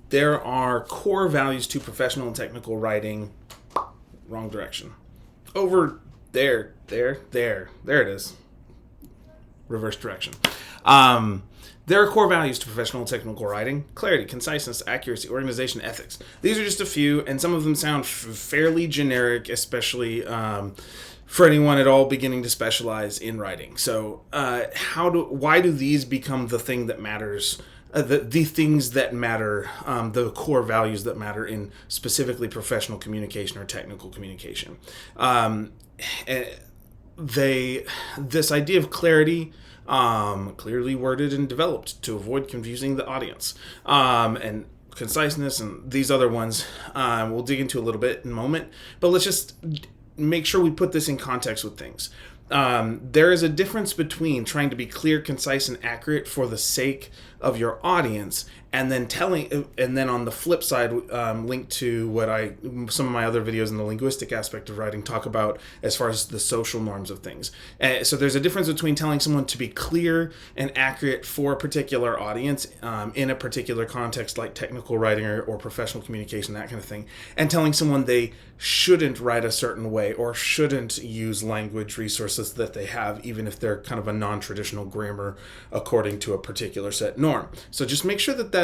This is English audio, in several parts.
There are core values to professional and technical writing. Wrong direction. Over there it is. Reverse direction. There are core values to professional and technical writing: clarity, conciseness, accuracy, organization, ethics. These are just a few, and some of them sound fairly generic, especially for anyone at all beginning to specialize in writing. So why do these become the thing that matters? The things that matter, the core values that matter in specifically professional communication or technical communication. This idea of clarity, clearly worded and developed to avoid confusing the audience, and conciseness and these other ones, we'll dig into a little bit in a moment, but let's just make sure we put this in context with things. There is a difference between trying to be clear, concise, and accurate for the sake of your audience, and then on the flip side, linked to some of my other videos in the linguistic aspect of writing talk about as far as the social norms of things. So there's a difference between telling someone to be clear and accurate for a particular audience in a particular context like technical writing or professional communication, that kind of thing, and telling someone they shouldn't write a certain way or shouldn't use language resources that they have, even if they're kind of a non-traditional grammar according to a particular set norm. So just make sure that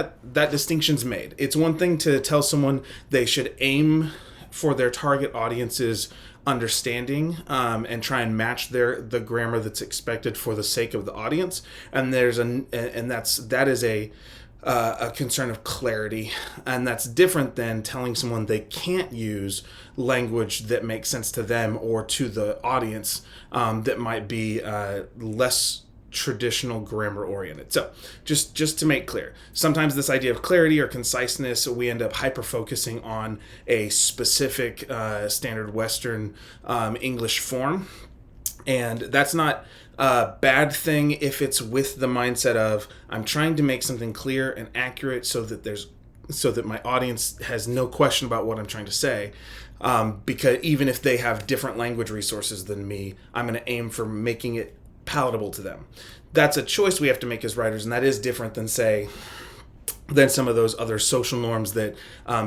distinction's made. It's one thing to tell someone they should aim for their target audience's understanding and try and match the grammar that's expected for the sake of the audience, and that is a concern of clarity, and that's different than telling someone they can't use language that makes sense to them or to the audience that might be less traditional grammar oriented. So just to make clear, sometimes this idea of clarity or conciseness, we end up hyper focusing on a specific standard Western English form, and that's not a bad thing if it's with the mindset of I'm trying to make something clear and accurate so that my audience has no question about what I'm trying to say. Because even if they have different language resources than me, I'm going to aim for making it palatable to them. That's a choice we have to make as writers, and that is different than some of those other social norms that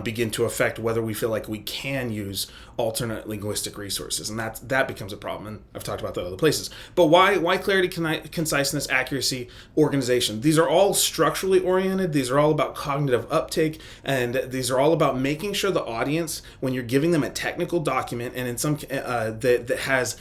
begin to affect whether we feel like we can use alternate linguistic resources, and that becomes a problem. And I've talked about that other places. But why clarity, conciseness, accuracy, organization? These are all structurally oriented. These are all about cognitive uptake, and these are all about making sure the audience, when you're giving them a technical document, and in some that has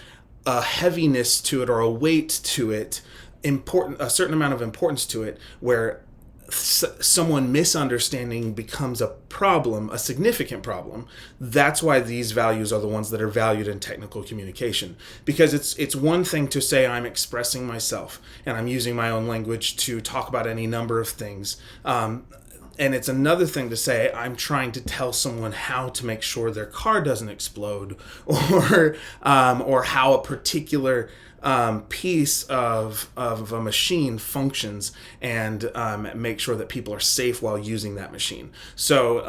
a heaviness to it or a weight to it, a certain amount of importance to it, where someone misunderstanding becomes a problem, a significant problem. That's why these values are the ones that are valued in technical communication. Because it's one thing to say I'm expressing myself and I'm using my own language to talk about any number of things. And it's another thing to say I'm trying to tell someone how to make sure their car doesn't explode, or how a particular piece of a machine functions, and make sure that people are safe while using that machine. So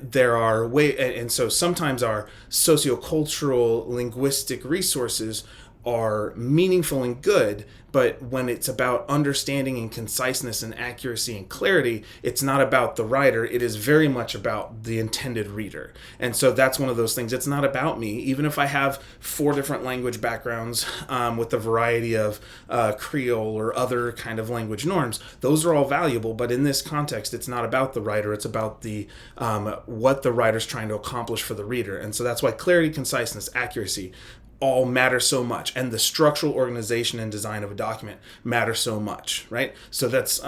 there are and so sometimes our sociocultural linguistic resources are meaningful and good, but when it's about understanding and conciseness and accuracy and clarity, it's not about the writer. It is very much about the intended reader. And so that's one of those things. It's not about me. Even if I have 4 different language backgrounds with a variety of Creole or other kind of language norms, those are all valuable. But in this context, it's not about the writer. It's about the what the writer's trying to accomplish for the reader. And so that's why clarity, conciseness, accuracy all matter so much, and the structural organization and design of a document matter so much, right? So that's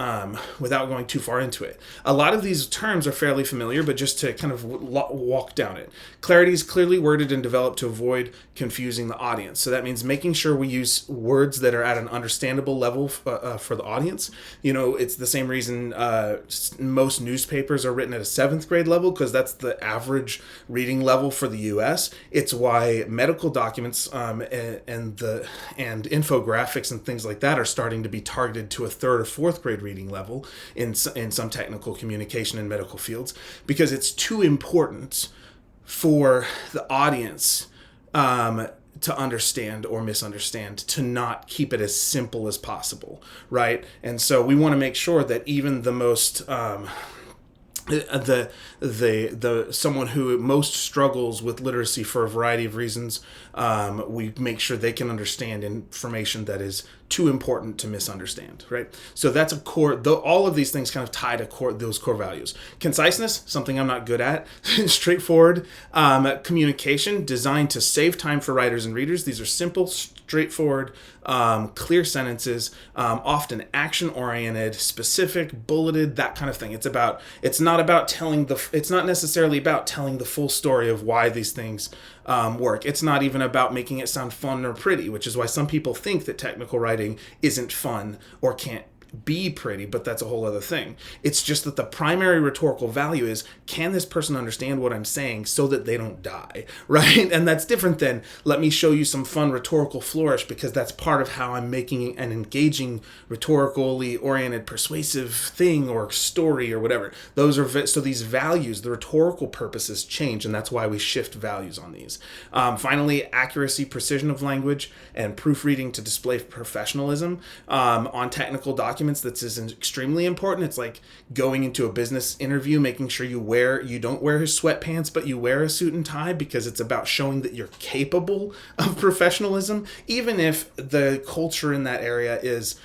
without going too far into it. A lot of these terms are fairly familiar, but just to kind of walk down it. Clarity is clearly worded and developed to avoid confusing the audience. So that means making sure we use words that are at an understandable level for the audience. You know, it's the same reason most newspapers are written at a 7th grade level, because that's the average reading level for the U.S. It's why medical documents and infographics and things like that are starting to be targeted to a 3rd or 4th grade reading level in some technical communication and medical fields, because it's too important for the audience to understand or misunderstand, to not keep it as simple as possible, right? And so we want to make sure that even the most the someone who most struggles with literacy for a variety of reasons, we make sure they can understand information that is too important to misunderstand, right? So that's a core. All of these things kind of tie to those core values. Conciseness, something I'm not good at. Straightforward communication, designed to save time for writers and readers. These are simple, straightforward, clear sentences, often action-oriented, specific, bulleted, that kind of thing. It's not necessarily about telling the full story of why these things work. It's not even about making it sound fun or pretty, which is why some people think that technical writing isn't fun or can't be pretty, but that's a whole other thing. It's just that the primary rhetorical value is, can this person understand what I'm saying so that they don't die, right? And that's different than, let me show you some fun rhetorical flourish, because that's part of how I'm making an engaging, rhetorically oriented, persuasive thing or story or whatever. So these values, the rhetorical purposes change, and that's why we shift values on these. Finally, accuracy, precision of language, and proofreading to display professionalism. On technical documents, that's extremely important. It's like going into a business interview, making sure you don't wear his sweatpants, but you wear a suit and tie, because it's about showing that you're capable of professionalism, even if the culture in that area is,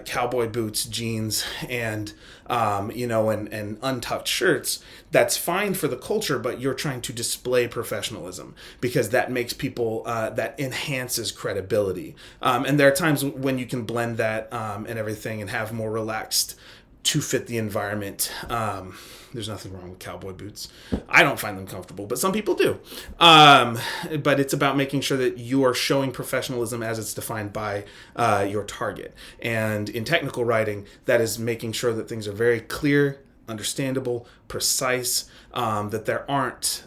cowboy boots, jeans, and and untucked shirts. That's fine for the culture, but you're trying to display professionalism, because that makes people, that enhances credibility. And there are times when you can blend that and everything and have more relaxed to fit the environment. There's nothing wrong with cowboy boots. I don't find them comfortable, but some people do. But it's about making sure that you are showing professionalism as it's defined by your target. And in technical writing, that is making sure that things are very clear, understandable, precise, that there aren't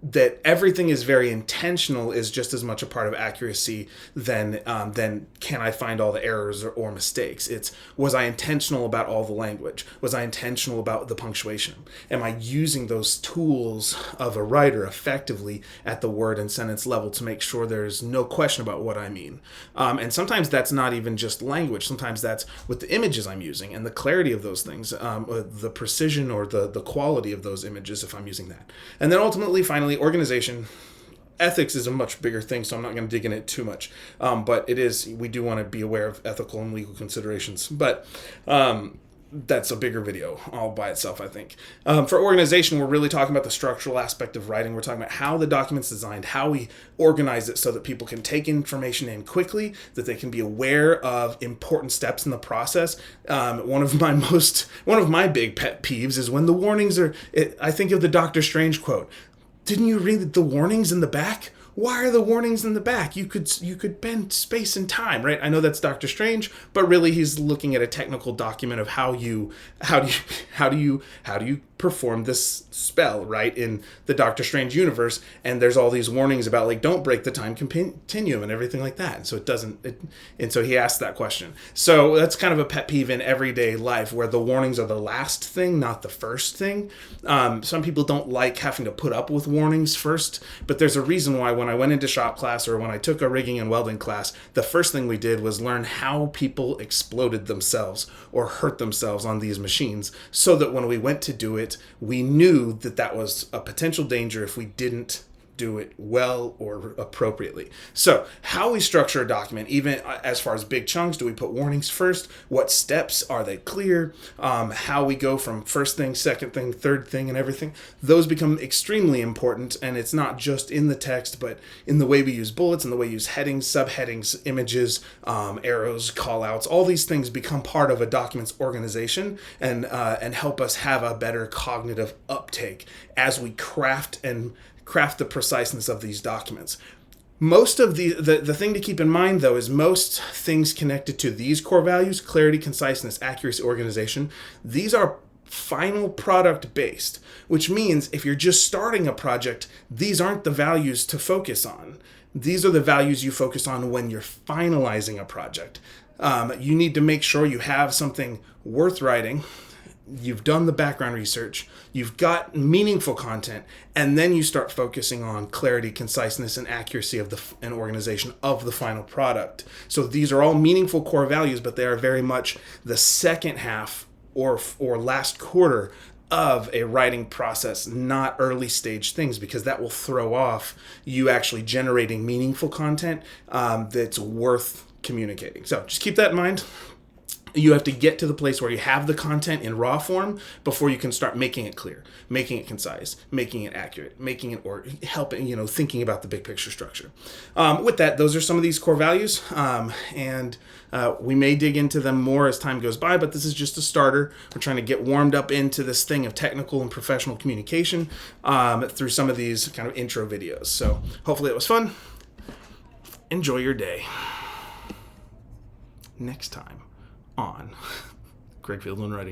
that everything is very intentional is just as much a part of accuracy than can I find all the errors or mistakes. It's, was I intentional about all the language? Was I intentional about the punctuation? Am I using those tools of a writer effectively at the word and sentence level to make sure there's no question about what I mean? And sometimes that's not even just language. Sometimes that's with the images I'm using and the clarity of those things, the precision or the quality of those images if I'm using that. And then ultimately, finally, organization. Ethics is a much bigger thing, so I'm not going to dig in it too much. But we do want to be aware of ethical and legal considerations. But that's a bigger video all by itself, I think. For organization, we're really talking about the structural aspect of writing. We're talking about how the document's designed, how we organize it so that people can take information in quickly, that they can be aware of important steps in the process. One of my big pet peeves is when the warnings are. I think of the Dr. Strange quote. Didn't you read the warnings in the back? Why are the warnings in the back? You could bend space and time, right? I know that's Doctor Strange, but really he's looking at a technical document of how do you perform this spell, right, in the Doctor Strange universe, and there's all these warnings about, like, don't break the time continuum and everything like that. And so and so he asked that question. So that's kind of a pet peeve in everyday life, where the warnings are the last thing, not the first thing. Some people don't like having to put up with warnings first, but there's a reason why when I went into shop class or when I took a rigging and welding class, the first thing we did was learn how people exploded themselves or hurt themselves on these machines, so that when we went to do it, we knew that was a potential danger if we didn't do it well or appropriately. So how we structure a document, even as far as big chunks, do we put warnings first? What steps are they clear? How we go from first thing, second thing, third thing, and everything. Those become extremely important, and it's not just in the text, but in the way we use bullets, in the way we use headings, subheadings, images, arrows, call-outs. All these things become part of a document's organization and help us have a better cognitive uptake as we craft the preciseness of these documents. Most of the thing to keep in mind, though, is most things connected to these core values, clarity, conciseness, accuracy, organization, these are final product based, which means if you're just starting a project, these aren't the values to focus on. These are the values you focus on when you're finalizing a project. You need to make sure you have something worth writing. You've done the background research, you've got meaningful content, and then you start focusing on clarity, conciseness, and accuracy of and organization of the final product. So these are all meaningful core values, but they are very much the second half or last quarter of a writing process, not early stage things, because that will throw off you actually generating meaningful content that's worth communicating. So just keep that in mind. You have to get to the place where you have the content in raw form before you can start making it clear, making it concise, making it accurate, making it, or helping, thinking about the big picture structure. With that, those are some of these core values, and we may dig into them more as time goes by, but this is just a starter. We're trying to get warmed up into this thing of technical and professional communication through some of these kind of intro videos. So hopefully it was fun. Enjoy your day. Next time on Craig Fieldland Writing.